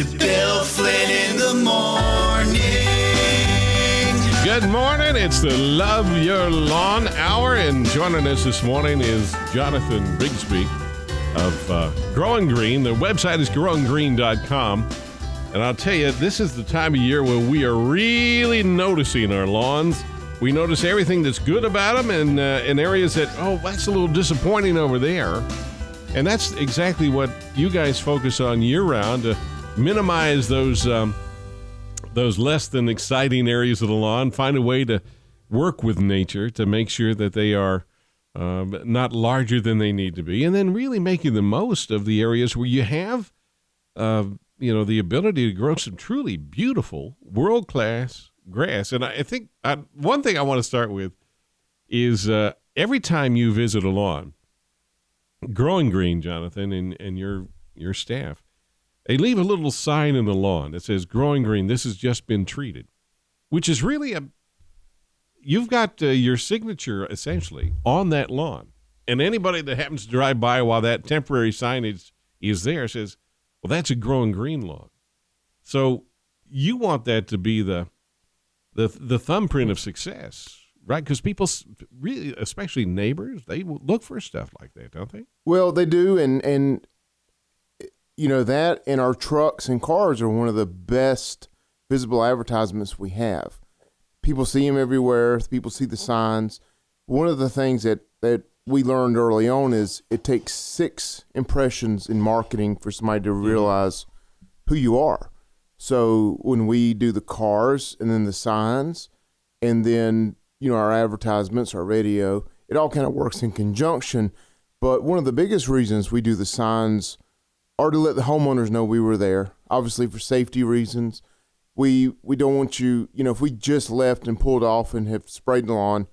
to Bill Flynn in the morning. Good morning. It's the Love Your Lawn Hour, and joining us this morning is Jonathan Rigsbee of GrowinGreen. The website is GrowinGreen.com. And I'll tell you, this is the time of year where we are really noticing our lawns. We notice everything that's good about them, and in areas that, that's a little disappointing over there. And that's exactly what you guys focus on year-round, to minimize those less than exciting areas of the lawn, find a way to work with nature to make sure that they are not larger than they need to be, and then really making the most of the areas where you have the ability to grow some truly beautiful, world-class grass. And I think one thing I want to start with is every time you visit a lawn, GrowinGreen, Jonathan, and your staff, they leave a little sign in the lawn that says, GrowinGreen, this has just been treated, which is really you've got your signature essentially on that lawn. And anybody that happens to drive by while that temporary signage is there says, well, that's a GrowinGreen lawn. So you want that to be the thumbprint of success, right? Because people really, especially neighbors, they look for stuff like that, don't they? Well, they do, and that and our trucks and cars are one of the best visible advertisements we have. People see them everywhere. People see the signs. One of the things that we learned early on is it takes 6 impressions in marketing for somebody to realize who you are. So when we do the cars and then the signs and then, our advertisements, our radio, it all kind of works in conjunction. But one of the biggest reasons we do the signs are to let the homeowners know we were there, obviously for safety reasons. We don't want you, if we just left and pulled off and have sprayed the lawn,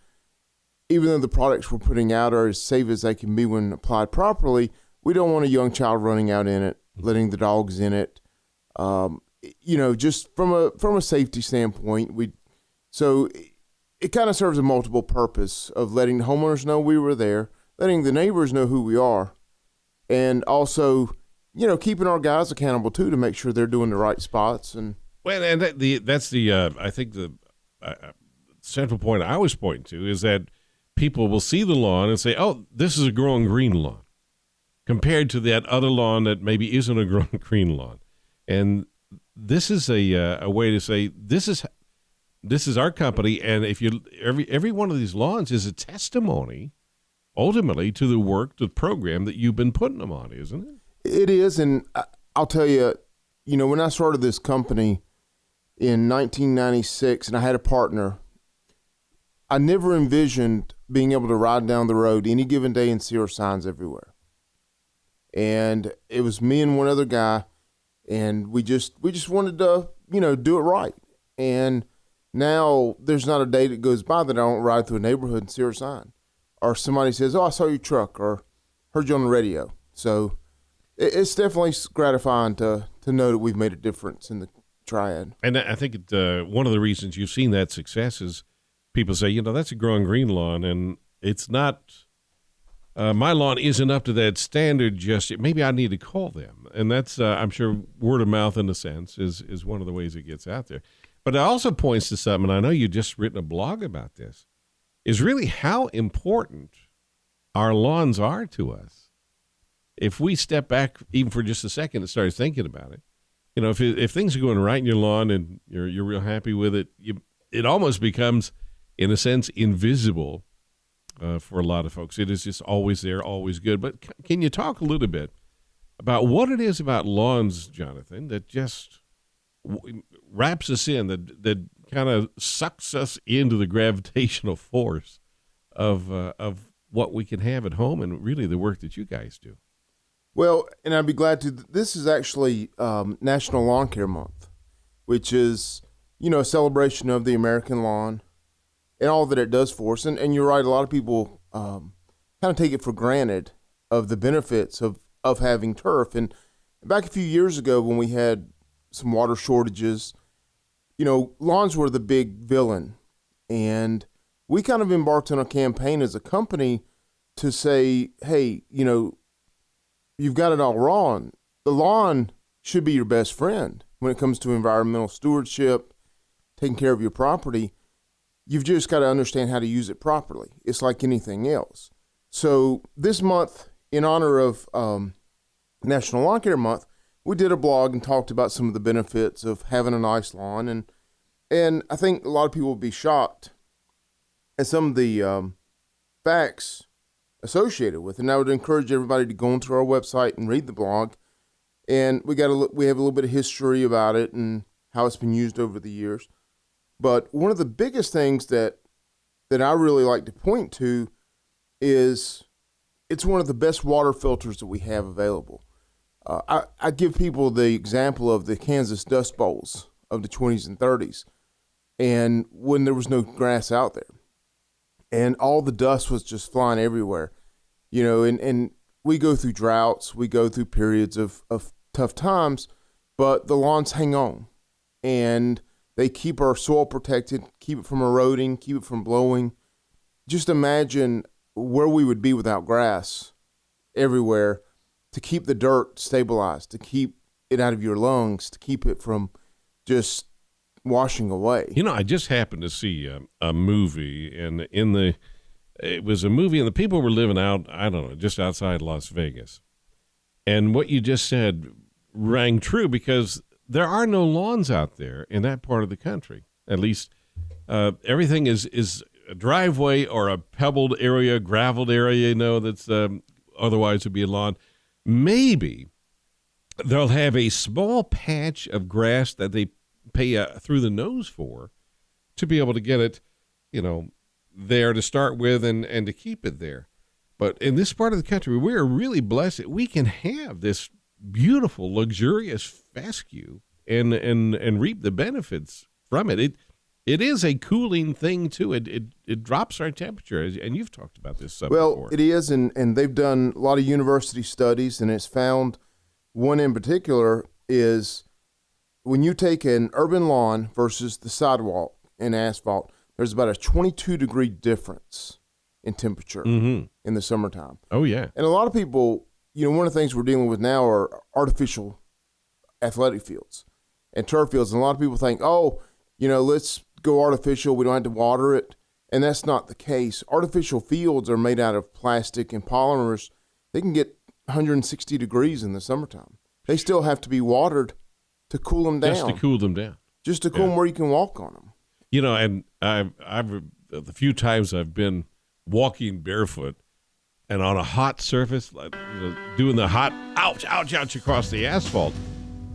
even though the products we're putting out are as safe as they can be when applied properly, we don't want a young child running out in it, letting the dogs in it. Just from a safety standpoint, so it kind of serves a multiple purpose of letting the homeowners know we were there, letting the neighbors know who we are, and also, keeping our guys accountable too to make sure they're doing the right spots. And that's I think the central point I was pointing to is that people will see the lawn and say, "Oh, this is a GrowinGreen lawn," compared to that other lawn that maybe isn't a GrowinGreen lawn. And this is a way to say this is our company, and if you every one of these lawns is a testimony, ultimately, to the work, the program that you've been putting them on, isn't it? It is, and I'll tell you, when I started this company in 1996, and I had a partner, I never envisioned being able to ride down the road any given day and see our signs everywhere. And it was me and one other guy, and we just wanted to, do it right. And now there's not a day that goes by that I don't ride through a neighborhood and see our sign. Or somebody says, "Oh, I saw your truck," or "Heard you on the radio." So it's definitely gratifying to know that we've made a difference in the triad. And I think one of the reasons you've seen that success is people say, that's a GrowinGreen lawn, and it's not, my lawn isn't up to that standard just yet. Maybe I need to call them. And that's, I'm sure, word of mouth in a sense is one of the ways it gets out there. But it also points to something, and I know you've just written a blog about this, is really how important our lawns are to us. If we step back even for just a second and start thinking about it, if things are going right in your lawn and you're real happy with it, it almost becomes, in a sense, invisible for a lot of folks. It is just always there, always good. But can you talk a little bit about what it is about lawns, Jonathan, that just wraps us in, that kind of sucks us into the gravitational force of what we can have at home and really the work that you guys do? Well, and I'd be glad to. This is actually National Lawn Care Month, which is, a celebration of the American lawn and all that it does for us. And you're right, a lot of people kind of take it for granted of the benefits of having turf. And back a few years ago when we had some water shortages, lawns were the big villain. And we kind of embarked on a campaign as a company to say, hey, you've got it all wrong. The lawn should be your best friend when it comes to environmental stewardship, taking care of your property. You've just got to understand how to use it properly. It's like anything else. So this month, in honor of National Lawn Care Month, we did a blog and talked about some of the benefits of having a nice lawn. And I think a lot of people will be shocked at some of the facts associated with it. And I would encourage everybody to go onto our website and read the blog. And we have a little bit of history about it and how it's been used over the years. But one of the biggest things that I really like to point to is it's one of the best water filters that we have available. I give people the example of the Kansas Dust Bowls of the 20s and 30s, and when there was no grass out there, and all the dust was just flying everywhere, and we go through droughts, we go through periods of tough times, but the lawns hang on, and they keep our soil protected, keep it from eroding, keep it from blowing. Just imagine where we would be without grass everywhere, to keep the dirt stabilized, to keep it out of your lungs, to keep it from just washing away. I just happened to see a movie, and it was a movie, and the people were living out, I don't know, just outside Las Vegas. And what you just said rang true, because there are no lawns out there in that part of the country. At least everything is a driveway or a pebbled area, graveled area, that's otherwise would be a lawn. Maybe they'll have a small patch of grass that they pay through the nose for to be able to get it, there to start with and to keep it there. But in this part of the country, we are really blessed that we can have this beautiful, luxurious fescue and reap the benefits from it. It is a cooling thing too. It drops our temperature, and you've talked about this stuff before. Well, it is, and they've done a lot of university studies, and it's found one in particular is when you take an urban lawn versus the sidewalk and asphalt, there's about a 22-degree difference in temperature in the summertime. Oh, yeah. And a lot of people, one of the things we're dealing with now are artificial athletic fields and turf fields. And a lot of people think, let's go artificial. We don't have to water it. And that's not the case. Artificial fields are made out of plastic and polymers. They can get 160 degrees in the summertime. They still have to be watered to cool them down. Just to cool them down. Just to cool them where you can walk on them. And I've the few times I've been walking barefoot and on a hot surface, like, doing the hot ouch across the asphalt,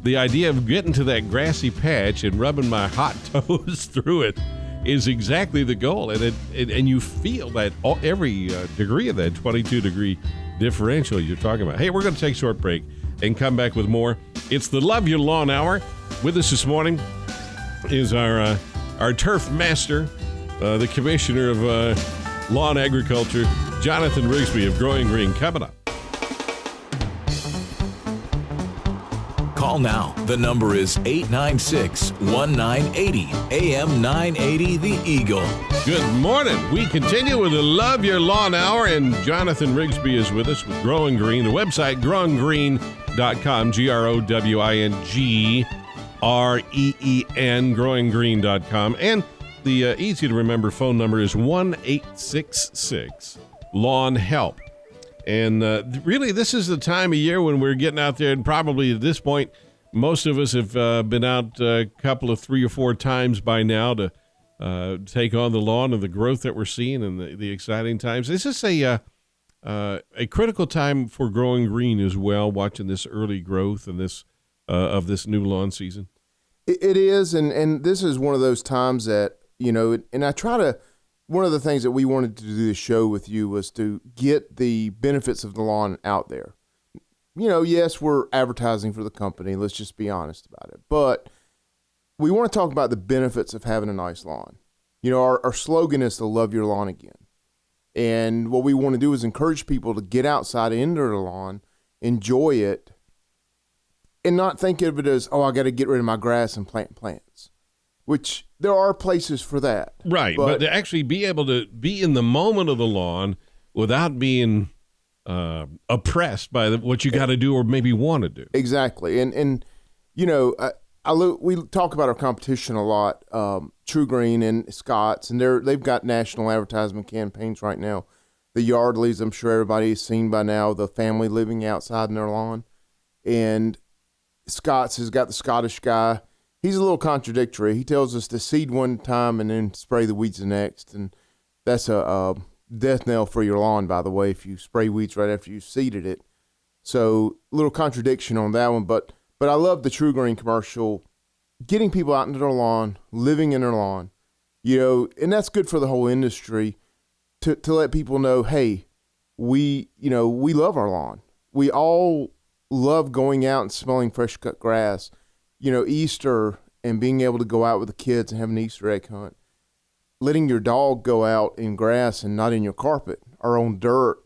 the idea of getting to that grassy patch and rubbing my hot toes through it is exactly the goal. And you feel that every degree of that 22-degree differential you're talking about. Hey, we're going to take a short break and come back with more. It's the Love Your Lawn Hour. With us this morning is our turf master, the commissioner of lawn agriculture, Jonathan Rigsbee of GrowinGreen, coming up. Call now. The number is 896-1980, AM 980 The Eagle. Good morning. We continue with the Love Your Lawn Hour, and Jonathan Rigsbee is with us with GrowinGreen. The website, growingreen.com, GrowinGreen, growingreen.com. And the easy-to-remember phone number is 1-866-LAWN-HELP. And really, this is the time of year when we're getting out there, and probably at this point, most of us have been out a couple of 3 or 4 times by now to take on the lawn and the growth that we're seeing and the exciting times. This is a critical time for GrowinGreen as well, watching this early growth and this of this new lawn season. It is, and this is one of those times that, and I try to, one of the things that we wanted to do this show with you was to get the benefits of the lawn out there. Yes, we're advertising for the company. Let's just be honest about it. But we want to talk about the benefits of having a nice lawn. Our slogan is to love your lawn again. And what we want to do is encourage people to get outside into the lawn, enjoy it, and not think of it as, I got to get rid of my grass and plant plants, which there are places for that. Right, but to actually be able to be in the moment of the lawn without being oppressed by what you got to do or maybe want to do. Exactly. And We talk about our competition a lot, True Green and Scott's, and they've got national advertisement campaigns right now. The Yardleys, I'm sure everybody has seen by now, the family living outside in their lawn. And Scott's has got the Scottish guy. He's a little contradictory. He tells us to seed one time and then spray the weeds the next. And that's a death knell for your lawn, by the way, if you spray weeds right after you seeded it. So a little contradiction on that one. But I love the True Green commercial, getting people out into their lawn, living in their lawn, and that's good for the whole industry to let people know, hey, we love our lawn. We all love going out and smelling fresh cut grass. Easter and being able to go out with the kids and have an Easter egg hunt. Letting your dog go out in grass and not in your carpet or on dirt.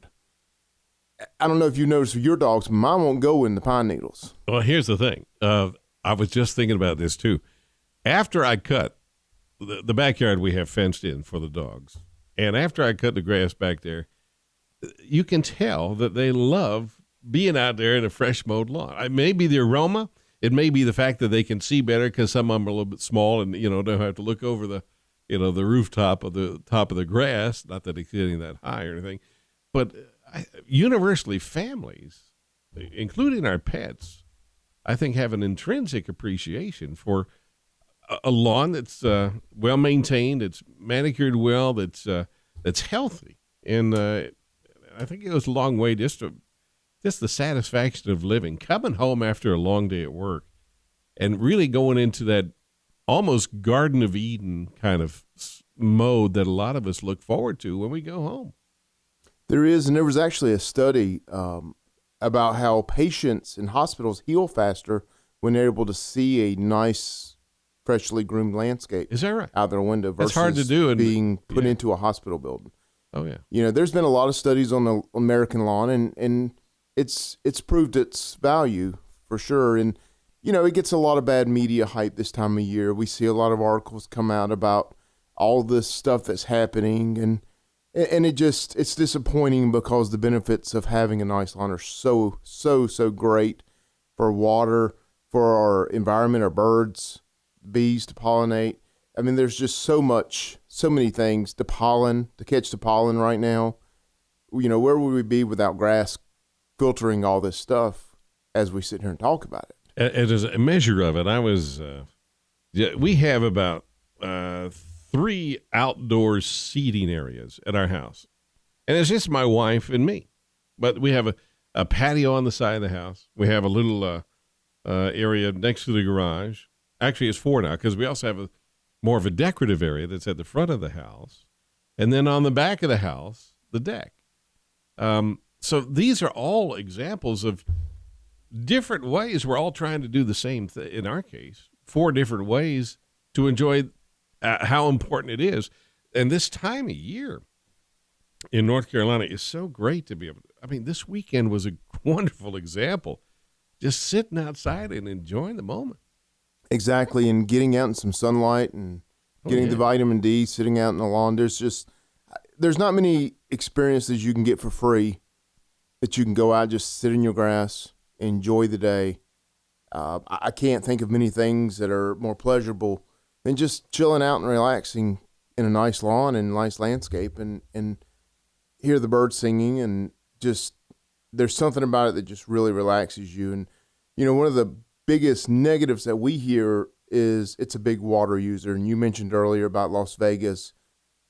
I don't know if you noticed with your dogs, but mine won't go in the pine needles. Well, here's the thing. I was just thinking about this too. After I cut the backyard, we have fenced in for the dogs. And after I cut the grass back there, you can tell that they love being out there in a fresh mowed lawn. It may be the aroma. It may be the fact that they can see better because some of them are a little bit small and, don't have to look over the rooftop of the top of the grass. Not that it's getting that high or anything. But universally, families, including our pets, I think have an intrinsic appreciation for a lawn that's well maintained, it's manicured well, that's healthy, and I think it goes a long way just the satisfaction of living, coming home after a long day at work, and really going into that almost Garden of Eden kind of mode that a lot of us look forward to when we go home. There is, and there was actually a study about how patients in hospitals heal faster when they're able to see a nice, freshly groomed landscape. Is that right? Out their window versus hard to do being put into a hospital building. Oh, yeah. There's been a lot of studies on the American lawn, and it's proved its value for sure. And, it gets a lot of bad media hype this time of year. We see a lot of articles come out about all this stuff that's happening, and it's disappointing because the benefits of having a nice lawn are so great for water, for our environment, our birds, bees to pollinate. I mean, there's just so many things to catch the pollen right now. Where would we be without grass filtering all this stuff as we sit here and talk about it? As a measure of it, we have about 3 outdoor seating areas at our house. And it's just my wife and me. But we have a patio on the side of the house. We have a little area next to the garage. Actually, it's 4 now because we also have more of a decorative area that's at the front of the house. And then on the back of the house, the deck. So these are all examples of different ways. We're all trying to do the same thing, in our case, 4 different ways to enjoy how important it is. And this time of year in North Carolina is so great to be able to, this weekend was a wonderful example. Just sitting outside and enjoying the moment. Exactly, and getting out in some sunlight and getting the vitamin D, sitting out in the lawn. There's not many experiences you can get for free that you can go out, just sit in your grass, enjoy the day. I can't think of many things that are more pleasurable than just chilling out and relaxing in a nice lawn and nice landscape and hear the birds singing, and just there's something about it that just really relaxes you. And one of the biggest negatives that we hear is it's a big water user. And you mentioned earlier about Las Vegas,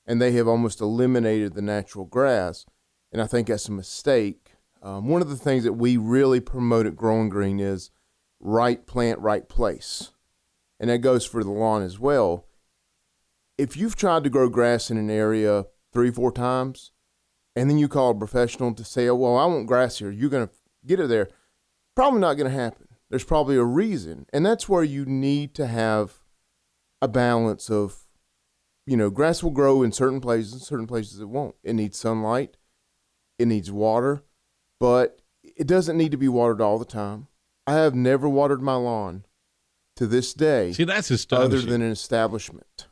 and they have almost eliminated the natural grass. And I think that's a mistake. One of the things that we really promote at GrowinGreen is right plant, right place. And that goes for the lawn as well. If you've tried to grow grass in an area 3-4 times, and then you call a professional to say, oh, well, I want grass here, you're going to get it there, probably not going to happen. There's probably a reason. And that's where you need to have a balance of, grass will grow in certain places it won't. It needs sunlight. It needs water. But it doesn't need to be watered all the time. I have never watered my lawn to this day. See, that's astonishing. Other than an establishment.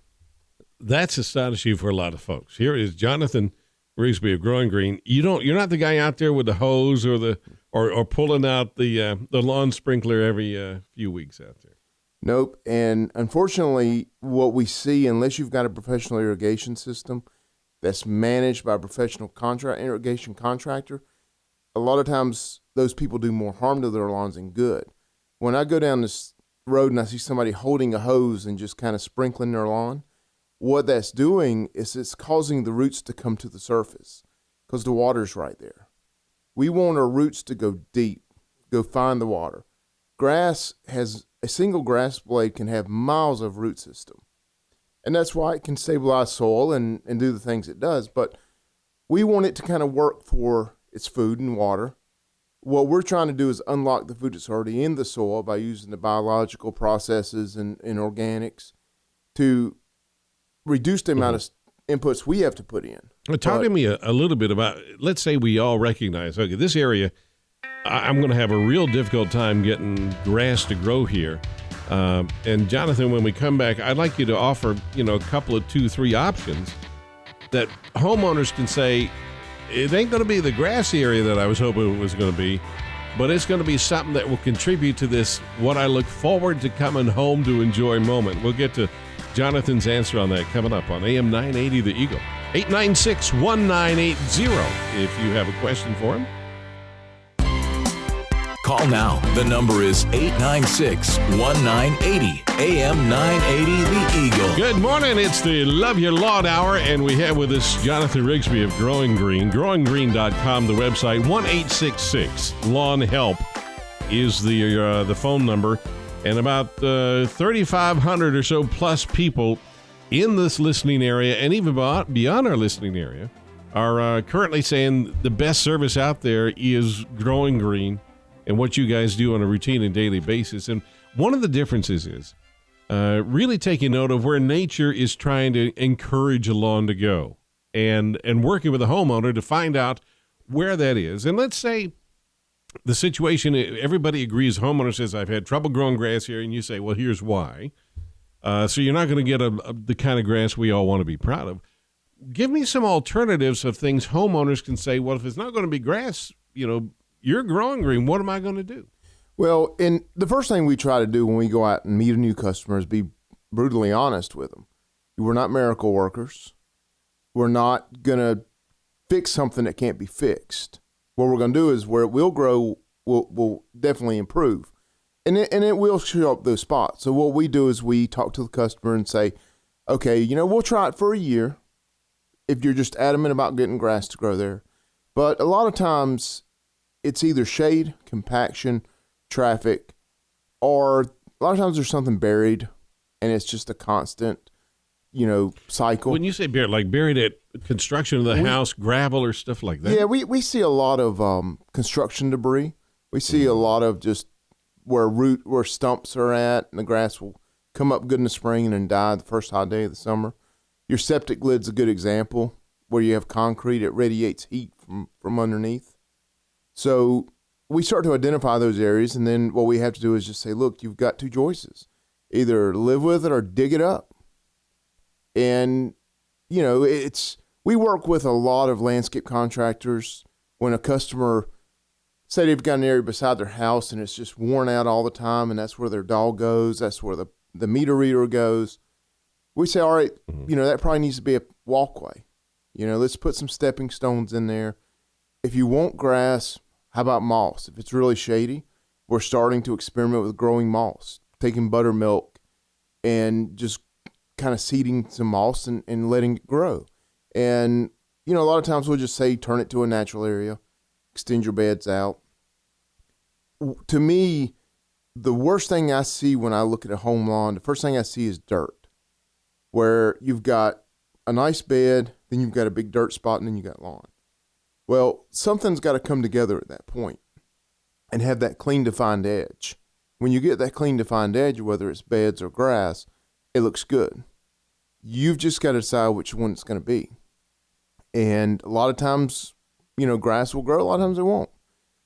That's astonishing for a lot of folks. Here is Jonathan Rigsbee of GrowinGreen. You're not the guy out there with the hose or or pulling out the lawn sprinkler every few weeks out there. Nope. And unfortunately, what we see, unless you've got a professional irrigation system that's managed by a professional irrigation contractor, a lot of times those people do more harm to their lawns than good. When I go down this road and I see somebody holding a hose and just kind of sprinkling their lawn, what that's doing is it's causing the roots to come to the surface because the water's right there. We want our roots to go deep, go find the water. A single grass blade can have miles of root system. And that's why it can stabilize soil and do the things it does. But we want it to kind of work for its food and water. What we're trying to do is unlock the food that's already in the soil by using the biological processes and organics to reduce the amount of inputs we have to put in. Well, talk to me a little bit about, let's say we all recognize, okay, this area, I'm going to have a real difficult time getting grass to grow here. And Jonathan, when we come back, I'd like you to offer, a couple of 2-3 options that homeowners can say, it ain't going to be the grassy area that I was hoping it was going to be, but it's going to be something that will contribute to this, what I look forward to coming home to enjoy moment. We'll get to Jonathan's answer on that coming up on AM 980 The Eagle. 896-1980 if you have a question for him. Call now. The number is 896-1980. AM 980 The Eagle. Good morning. It's the Love Your Lawn Hour, and we have with us Jonathan Rigsbee of GrowinGreen. GrowinGreen.com, the website. 1-866-LAWN-HELP is the phone number. And about 3,500 or so plus people in this listening area and even beyond our listening area are currently saying the best service out there is GrowinGreen and what you guys do on a routine and daily basis. And one of the differences is really taking note of where nature is trying to encourage a lawn to go and working with a homeowner to find out where that is. And let's say the situation, everybody agrees, homeowner says, I've had trouble growing grass here, and you say, well, here's why. So you're not going to get the kind of grass we all want to be proud of. Give me some alternatives of things homeowners can say, well, if it's not going to be grass, you're GrowinGreen, what am I going to do? Well, and the first thing we try to do when we go out and meet a new customer is be brutally honest with them. We're not miracle workers. We're not going to fix something that can't be fixed. What we're going to do is where it will grow, will definitely improve. And it will show up those spots. So what we do is we talk to the customer and say, okay, we'll try it for a year if you're just adamant about getting grass to grow there. But a lot of times it's either shade, compaction, traffic, or a lot of times there's something buried and it's just a constant, cycle. When you say buried, like buried at construction of the house, gravel or stuff like that? Yeah, we see a lot of construction debris. We see a lot of just where stumps are at, and the grass will come up good in the spring and then die the first hot day of the summer. Your septic lid's a good example where you have concrete, it radiates heat from underneath. So we start to identify those areas, and then what we have to do is just say, look, you've got two choices. Either live with it or dig it up. And, we work with a lot of landscape contractors. When a customer, say they've got an area beside their house and it's just worn out all the time, and that's where their dog goes, that's where the meter reader goes, we say, all right, that probably needs to be a walkway. Let's put some stepping stones in there. If you want grass, how about moss? If it's really shady, we're starting to experiment with growing moss, taking buttermilk and just kind of seeding some moss and letting it grow. And, a lot of times we'll just say, turn it to a natural area, extend your beds out. To me, the worst thing I see when I look at a home lawn, the first thing I see is dirt, where you've got a nice bed, then you've got a big dirt spot, and then you got lawn. Well, something's got to come together at that point and have that clean, defined edge. When you get that clean, defined edge, whether it's beds or grass, it looks good. You've just got to decide which one it's going to be. And a lot of times, grass will grow. A lot of times it won't.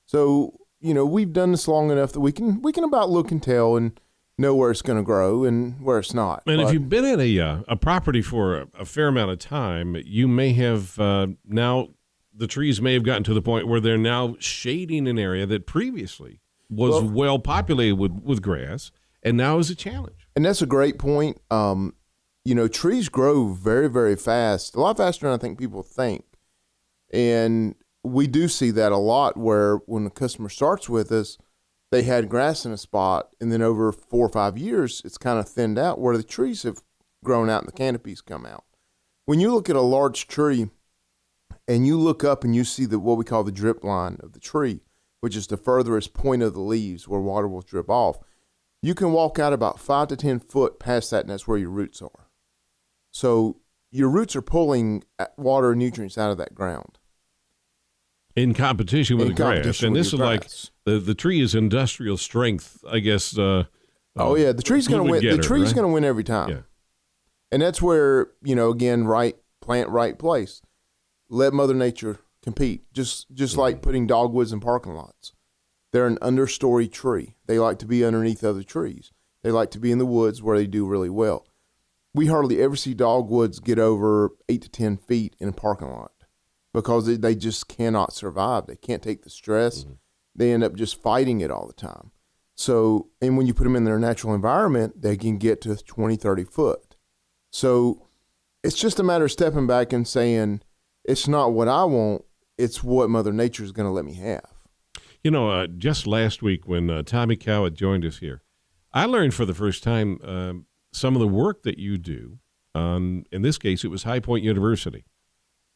So, we've done this long enough that we can about look and tell and know where it's going to grow and where it's not. And if you've been at a property for a fair amount of time, you may have now the trees may have gotten to the point where they're now shading an area that previously was well populated with grass, and now is a challenge. And that's a great point. Trees grow very, very fast, a lot faster than I think people think. And we do see that a lot where when the customer starts with us, they had grass in a spot, and then over 4 or 5 years, it's kind of thinned out where the trees have grown out and the canopies come out. When you look at a large tree and you look up and you see what we call the drip line of the tree, which is the furthest point of the leaves where water will drip off, you can walk out about 5 to 10 foot past that, and that's where your roots are. So your roots are pulling water and nutrients out of that ground. In competition with the grass. And this is like the tree is industrial strength, I guess. The tree's going to win. The tree's going to win every time. Yeah. And that's where, again, plant right place. Let Mother Nature compete. Just like putting dogwoods in parking lots. They're an understory tree. They like to be underneath other trees. They like to be in the woods where they do really well. We hardly ever see dogwoods get over 8 to 10 feet in a parking lot because they just cannot survive. They can't take the stress. Mm-hmm. They end up just fighting it all the time. So, and when you put them in their natural environment, they can get to 20, 30 foot. So it's just a matter of stepping back and saying, it's not what I want, it's what Mother Nature is going to let me have. Just last week when Tommy Cowett joined us here, I learned for the first time some of the work that you do. In this case, it was High Point University.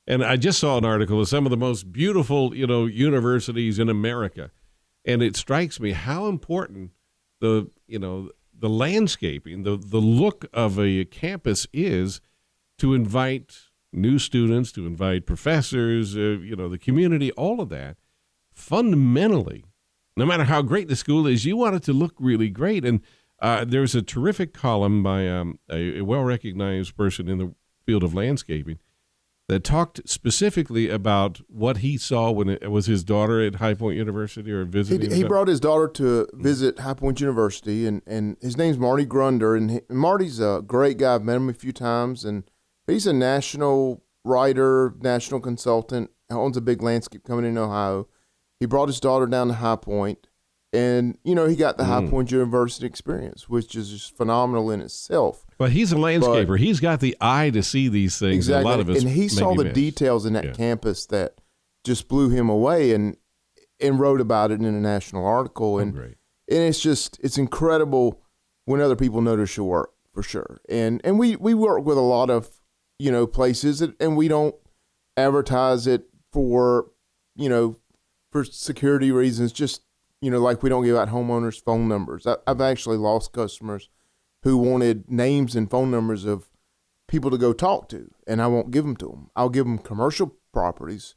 And I just saw an article of some of the most beautiful, universities in America. And it strikes me how important the landscaping, the look of a campus is to invite new students, to invite professors, the community, all of that. Fundamentally, no matter how great the school is, you want it to look really great. And there's a terrific column by a well-recognized person in the field of landscaping that talked specifically about what he saw when it was his daughter at High Point University or visiting. He brought his daughter to visit High Point University, and his name's Marty Grunder, and Marty's a great guy. I've met him a few times, and he's a national writer, national consultant, owns a big landscape company in Ohio. He brought his daughter down to High Point, and, he got the High Point University experience, which is just phenomenal in itself. But he's a landscaper. He's got the eye to see these things. Exactly. A lot of us and he saw the details in that campus that just blew him away and wrote about it in a national article. And, great. And it's incredible when other people notice your work, for sure. And we work with a lot of, places, and we don't advertise it for security reasons, just, like we don't give out homeowners' phone numbers. I've actually lost customers who wanted names and phone numbers of people to go talk to, and I won't give them to them. I'll give them commercial properties,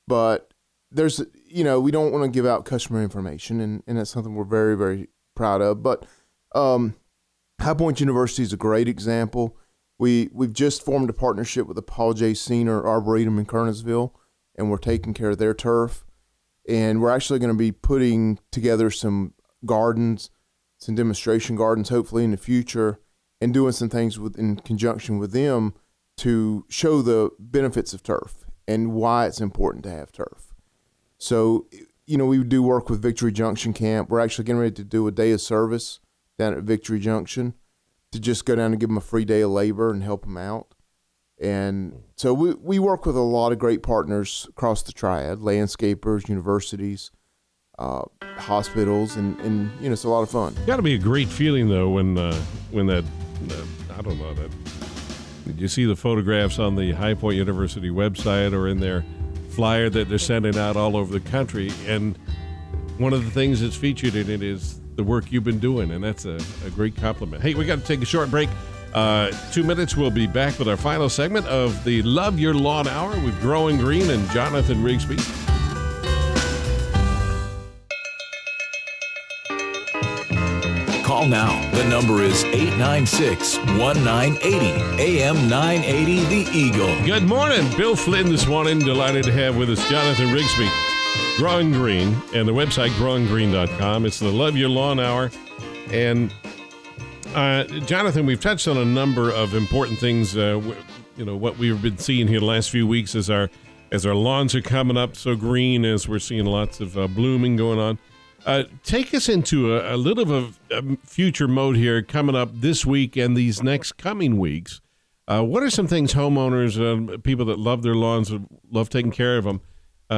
but there's, we don't want to give out customer information, and that's something we're very, very proud of. But High Point University is a great example. We've just formed a partnership with the Paul J. Senior Arboretum in Kernersville, and we're taking care of their turf. And we're actually going to be putting together some gardens, some demonstration gardens, hopefully in the future, and doing some things in conjunction with them to show the benefits of turf and why it's important to have turf. So, we do work with Victory Junction Camp. We're actually getting ready to do a day of service down at Victory Junction to just go down and give them a free day of labor and help them out. And so we work with a lot of great partners across the triad, landscapers, universities, hospitals, and it's a lot of fun. Got to be a great feeling, though, when that, I don't know, did you see the photographs on the High Point University website or in their flyer that they're sending out all over the country? And one of the things that's featured in it is the work you've been doing, and that's a great compliment. Hey, we got to take a short break. 2 minutes, we'll be back with our final segment of the Love Your Lawn Hour with GrowinGreen and Jonathan Rigsbee. Call now. The number is 896-1980, AM 980, The Eagle. Good morning. Bill Flynn this morning. Delighted to have with us Jonathan Rigsbee, GrowinGreen, and the website GrowinGreen.com. It's the Love Your Lawn Hour. And Jonathan, we've touched on a number of important things. What we've been seeing here the last few weeks is our as our lawns are coming up so green, as we're seeing lots of blooming going on. Take us into a little of a future mode here coming up this week and these next coming weeks. What are some things homeowners, people that love their lawns, love taking care of them,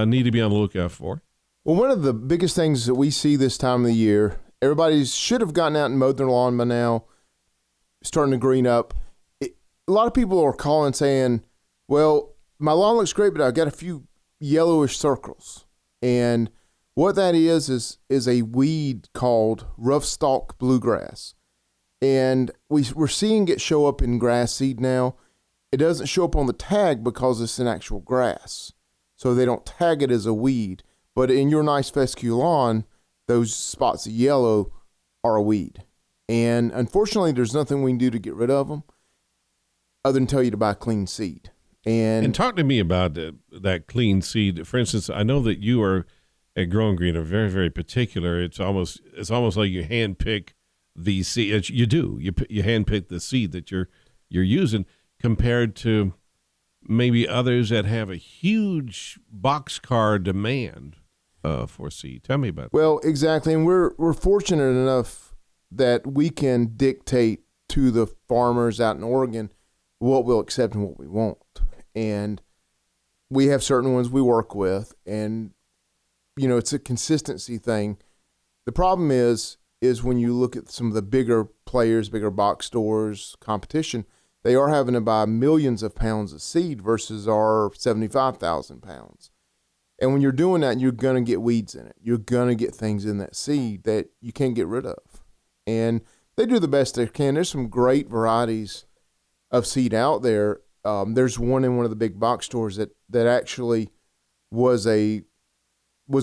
need to be on the lookout for? Well, one of the biggest things that we see this time of the year, everybody should have gotten out and mowed their lawn by now, starting to green up. A lot of people are calling saying, well, my lawn looks great, but I've got a few yellowish circles. And what that is a weed called rough stalk bluegrass. And we're seeing it show up in grass seed now. It doesn't show up on the tag because it's an actual grass. So they don't tag it as a weed. But in your nice fescue lawn, those spots of yellow are a weed. And unfortunately, there's nothing we can do to get rid of them other than tell you to buy clean seed. And talk to me about that clean seed. For instance, I know that you are at GrowinGreen are very, very particular. It's almost like you handpick the seed. You do. You handpick the seed that you're using compared to maybe others that have a huge boxcar demand for seed. Tell me about that. Well, exactly. And we're fortunate enough that we can dictate to the farmers out in Oregon what we'll accept and what we won't. And we have certain ones we work with, and it's a consistency thing. The problem is when you look at some of the bigger players, bigger box stores, competition, they are having to buy millions of pounds of seed versus our 75,000 pounds. And when you're doing that, you're going to get weeds in it. You're going to get things in that seed that you can't get rid of. And they do the best they can. There's some great varieties of seed out there. There's one in one of the big box stores that actually was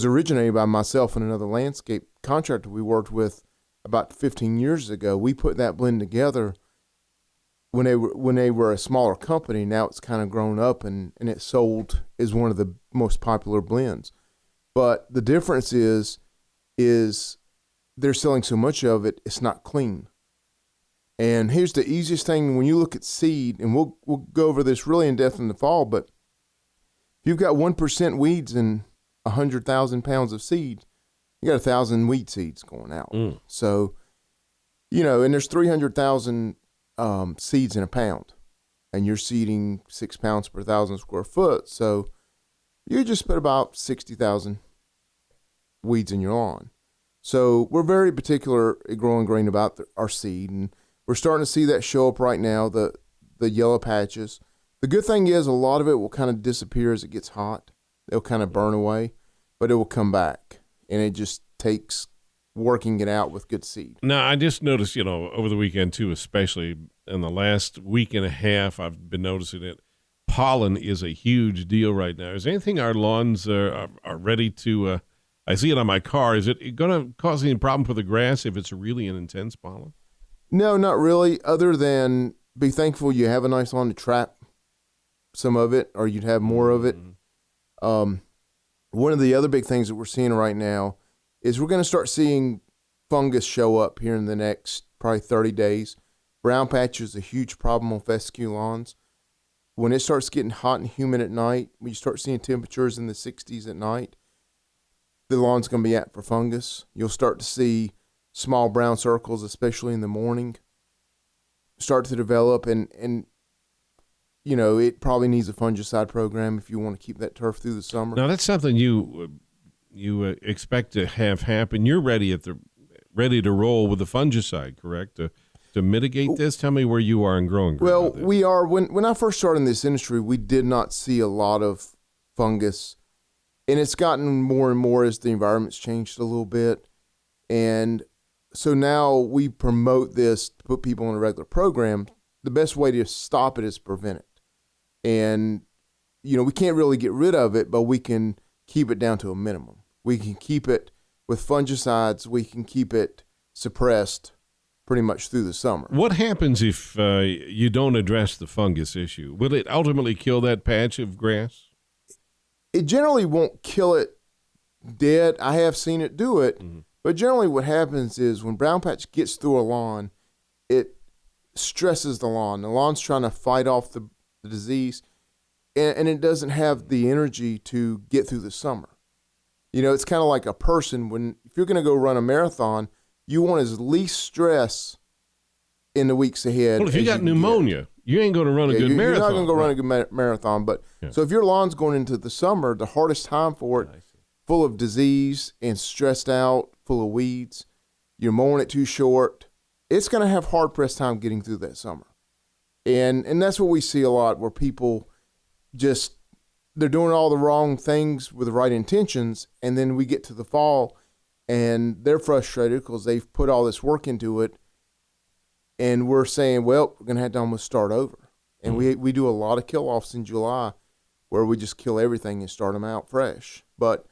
originated by myself and another landscape contractor we worked with about 15 years ago. We put that blend together when they were a smaller company. Now it's kind of grown up and it's sold as one of the most popular blends. But the difference is they're selling so much of it, it's not clean. And here's the easiest thing when you look at seed, and we'll go over this really in depth in the fall, but if you've got 1% weeds in 100,000 pounds of seed, you got 1,000 wheat seeds going out. So, and there's 300,000 seeds in a pound, and you're seeding 6 pounds per 1,000 square foot. So you just put about 60,000 weeds in your lawn. So we're very particular at GrowinGreen about our seed, and we're starting to see that show up right now, the yellow patches. The good thing is a lot of it will kind of disappear as it gets hot. It'll kind of burn away, but it will come back, and it just takes working it out with good seed. Now, I just noticed, over the weekend too, especially in the last week and a half, I've been noticing it. Pollen is a huge deal right now. Is there anything our lawns are ready to, I see it on my car. Is it going to cause any problem for the grass if it's really an intense pollen? No, not really, other than be thankful you have a nice lawn to trap some of it, or you'd have more of it. One of the other big things that we're seeing right now is we're going to start seeing fungus show up here in the next probably 30 days. Brown patch is a huge problem on fescue lawns. When it starts getting hot and humid at night, when you start seeing temperatures in the 60s at night, the lawn's going to be apt for fungus. You'll start to see small brown circles, especially in the morning, start to develop, and it probably needs a fungicide program if you want to keep that turf through the summer. Now, that's something you expect to have happen. You're ready to roll with the fungicide, correct? To mitigate this? Tell me where you are in GrowinGreen. Well, we are. When I first started in this industry, we did not see a lot of fungus, and it's gotten more and more as the environment's changed a little bit. And so now we promote this to put people on a regular program. The best way to stop it is prevent it. And, we can't really get rid of it, but we can keep it down to a minimum. We can keep it with fungicides. We can keep it suppressed pretty much through the summer. What happens if you don't address the fungus issue? Will it ultimately kill that patch of grass? It generally won't kill it dead. I have seen it do it. Mm-hmm. But generally what happens is when brown patch gets through a lawn, it stresses the lawn. The lawn's trying to fight off the disease. and it doesn't have the energy to get through the summer. You know, it's kind of like a person if you're going to go run a marathon, you want as least stress in the weeks ahead. Well, if you got pneumonia, you ain't going to run a good marathon. You're not going to go run a good marathon. But so if your lawn's going into the summer, the hardest time for it, full of disease and stressed out, full of weeds, you're mowing it too short, it's going to have hard pressed time getting through that summer. And that's what we see a lot, where people they're doing all the wrong things with the right intentions, and then we get to the fall and they're frustrated because they've put all this work into it, and we're saying, well, we're going to have to almost start over. And we do a lot of kill-offs in July where we just kill everything and start them out fresh. But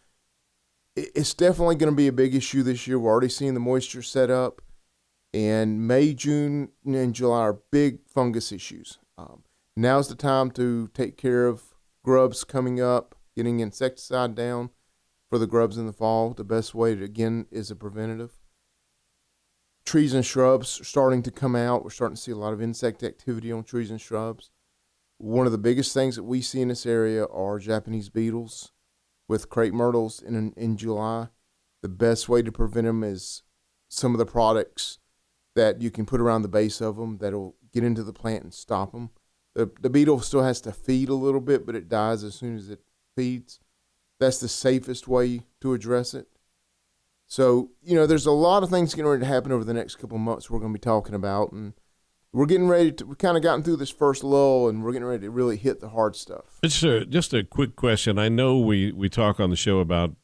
it's definitely going to be a big issue this year. We're already seeing the moisture set up, and May, June, and July are big fungus issues. Now's the time to take care of grubs coming up, getting insecticide down for the grubs in the fall. The best way, again, is a preventative. Trees and shrubs are starting to come out. We're starting to see a lot of insect activity on trees and shrubs. One of the biggest things that we see in this area are Japanese beetles with crepe myrtles in July. The best way to prevent them is some of the products that you can put around the base of them that'll get into the plant and stop them. The beetle still has to feed a little bit, but it dies as soon as it feeds. That's the safest way to address it. So, there's a lot of things getting ready to happen over the next couple of months we're going to be talking about. And we've kind of gotten through this first lull, and we're getting ready to really hit the hard stuff. Just a quick question. I know we talk on the show about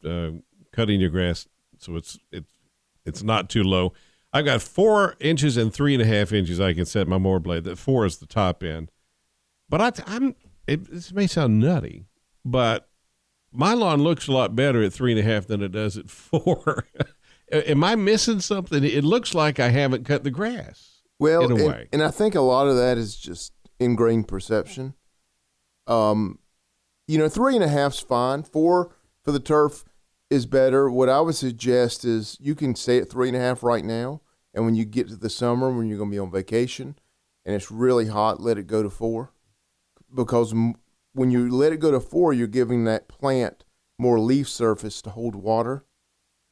cutting your grass so it's not too low. I've got 4 inches and 3.5 inches I can set my mower blade. That 4 is the top end. But this may sound nutty, but my lawn looks a lot better at 3.5 than it does at 4. Am I missing something? It looks like I haven't cut the grass. Well, in a way. And I think a lot of that is just ingrained perception. 3.5's fine. 4 for the turf is better. What I would suggest is you can stay at 3.5 right now, and when you get to the summer, when you're going to be on vacation and it's really hot, let it go to 4. Because when you let it go to 4, you're giving that plant more leaf surface to hold water,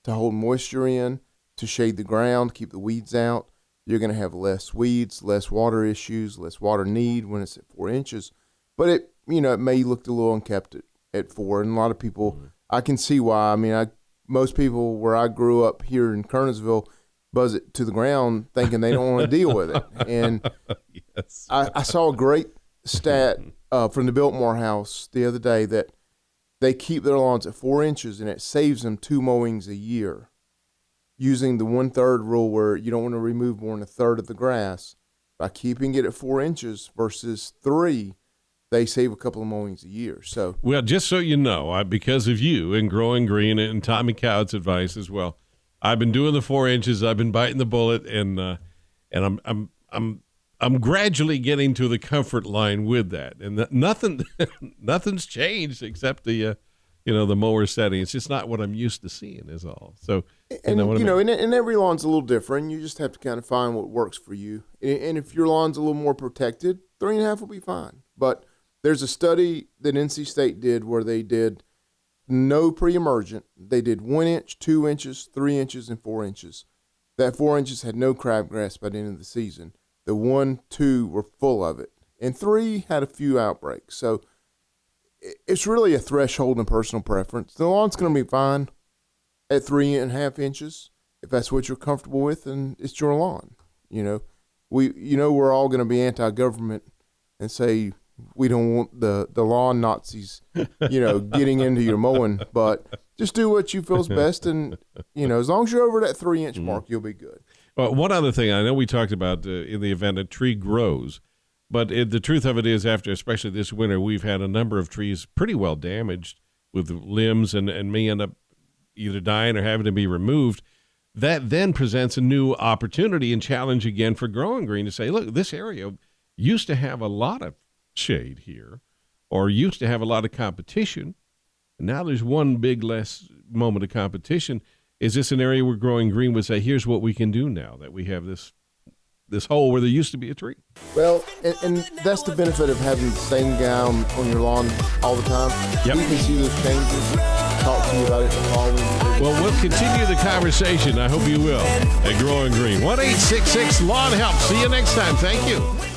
to hold moisture in, to shade the ground, keep the weeds out. You're going to have less weeds, less water issues, less water need when it's at 4 inches. But it may look a little unkept at 4. And a lot of people, I can see why. I mean, most people where I grew up here in Kernersville buzz it to the ground thinking they don't want to deal with it. And yes. I saw a great stat from the Biltmore House the other day that they keep their lawns at 4 inches, and it saves them 2 mowings a year, using the 1/3 rule where you don't want to remove more than 1/3 of the grass. By keeping it at 4 inches versus 3, they save a couple of mowings a year. So, well, just so you know, because of you and Growing Green and Tommy Cow's advice as well, I've been doing the 4 inches. I've been biting the bullet, and I'm gradually getting to the comfort line with that, and nothing's changed except the mower setting. It's just not what I'm used to seeing, is all. So, and every lawn's a little different. You just have to kind of find what works for you. And if your lawn's a little more protected, 3.5 will be fine. But there's a study that NC State did where they did no pre-emergent. They did 1 inch, 2 inches, 3 inches, and 4 inches. That 4 inches had no crabgrass by the end of the season. The 1, 2 were full of it, and 3 had a few outbreaks. So it's really a threshold and personal preference. The lawn's going to be fine at 3.5 inches if that's what you're comfortable with, and it's your lawn. We're all going to be anti-government and say we don't want the lawn Nazis, getting into your mowing, but just do what you feel's best, and as long as you're over that 3-inch mark, you'll be good. Well, one other thing, I know we talked about in the event a tree grows, but the truth of it is, after especially this winter, we've had a number of trees pretty well damaged with limbs and may end up either dying or having to be removed. That then presents a new opportunity and challenge again for Growing Green to say, look, this area used to have a lot of shade here, or used to have a lot of competition, and now there's one big less moment of competition. Is this an area where Growing Green would say, here's what we can do now that we have this this hole where there used to be a tree. Well, and that's the benefit of having the same guy on your lawn all the time. Yep. He can see those changes, talk to you about it the following day. Well, we'll continue the conversation. I hope you will at Growing Green. 1-866-LAWN-HELP. See you next time. Thank you.